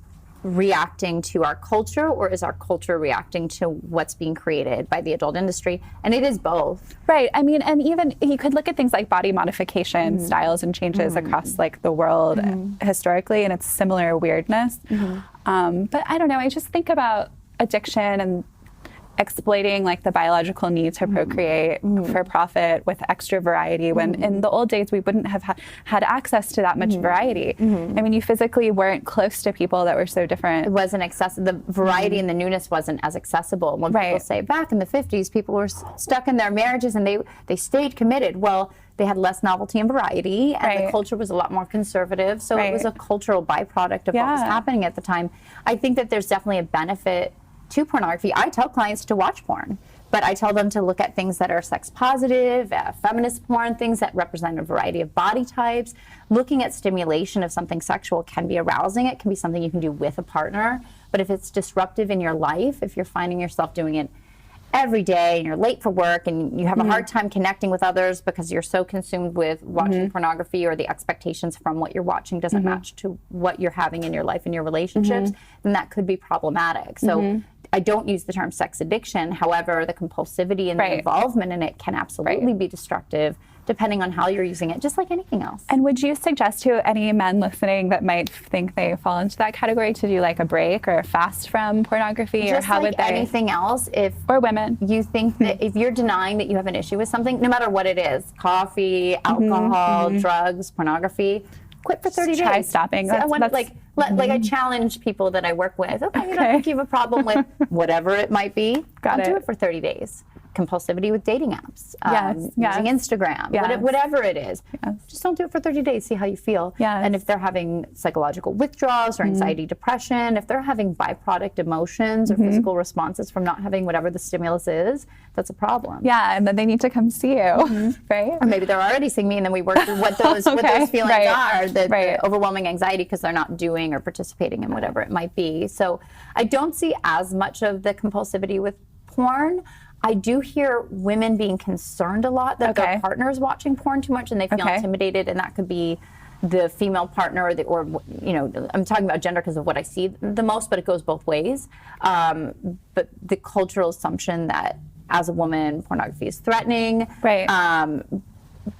reacting to our culture, or is our culture reacting to what's being created by the adult industry? And it is both. Right. I mean, and even you could look at things like body modification styles and changes across like the world historically, and it's similar weirdness. But I don't know, I just think about addiction and exploiting like the biological need to procreate for profit with extra variety, when in the old days we wouldn't have had access to that much variety. I mean, you physically weren't close to people that were so different. It wasn't accessible. The variety and the newness wasn't as accessible. When people say back in the 50s, people were stuck in their marriages and they stayed committed. Well, they had less novelty and variety, and the culture was a lot more conservative. So it was a cultural byproduct of what was happening at the time. I think that there's definitely a benefit to pornography. I tell clients to watch porn, but I tell them to look at things that are sex positive, feminist porn, things that represent a variety of body types. Looking at stimulation of something sexual can be arousing. It can be something you can do with a partner. But if it's disruptive in your life, if you're finding yourself doing it every day and you're late for work and you have a hard time connecting with others because you're so consumed with watching pornography, or the expectations from what you're watching doesn't match to what you're having in your life and your relationships, then that could be problematic. So I don't use the term sex addiction. However, the compulsivity and the involvement in it can absolutely be destructive, depending on how you're using it, just like anything else. And would you suggest to any men listening that might think they fall into that category to do like a break or a fast from pornography, just or how like would they? Anything else, or women, you think that if you're denying that you have an issue with something, no matter what it is, coffee, alcohol, drugs, pornography, quit for 30 days. Try stopping. So I challenge people that I work with. Okay, you don't think you have a problem with whatever it might be. Don't do it for 30 days. Compulsivity with dating apps, using Instagram, whatever it is. Just don't do it for 30 days. See how you feel. And if they're having psychological withdrawals or anxiety, depression, if they're having byproduct emotions or physical responses from not having whatever the stimulus is, that's a problem. And then they need to come see you, right? Or maybe they're already seeing me, and then we work through what those what those feelings are, the overwhelming anxiety because they're not doing or participating in whatever it might be. So I don't see as much of the compulsivity with porn. I do hear women being concerned a lot that their partner is watching porn too much and they feel intimidated, and that could be the female partner or you know, I'm talking about gender because of what I see the most, but it goes both ways. But the cultural assumption that as a woman, pornography is threatening.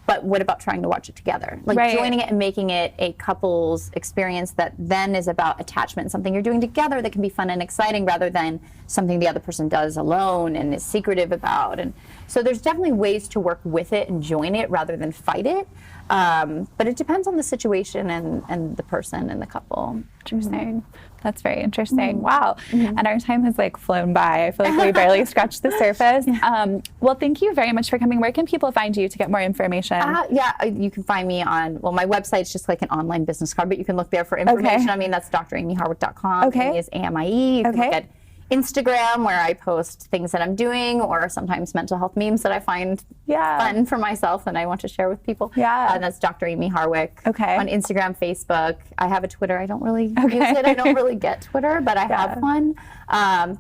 But what about trying to watch it together? Like Right. joining it and making it a couple's experience that then is about attachment, something you're doing together that can be fun and exciting rather than something the other person does alone and is secretive about. And so there's definitely ways to work with it and join it rather than fight it. But it depends on the situation and the person and the couple. Interesting. That's very interesting. Wow. And our time has like flown by. I feel like we barely scratched the surface. Well, thank you very much for coming. Where can people find you to get more information? You can find me on, well, my website's just like an online business card, but you can look there for information. Okay. I mean, that's dramyharwick.com. Okay. Amy is AMIE. You can look at Instagram, where I post things that I'm doing, or sometimes mental health memes that I find fun for myself and I want to share with people. And that's Dr. Amy Harwick. On Instagram, Facebook. I have a Twitter. I don't really use it. I don't really get Twitter, but I have one.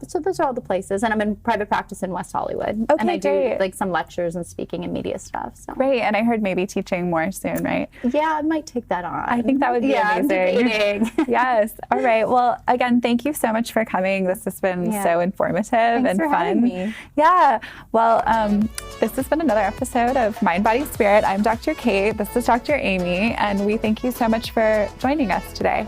So those are all the places. And I'm in private practice in West Hollywood. And I do like some lectures and speaking and media stuff. So. Great. And I heard maybe teaching more soon, right? Yeah, I might take that on. I think that would be amazing. Debating. Yes. All right. Well, again, thank you so much for coming. This has been so informative and for fun. having me. Yeah. Well, this has been another episode of Mind, Body, Spirit. I'm Dr. Kate. This is Dr. Amy. And we thank you so much for joining us today.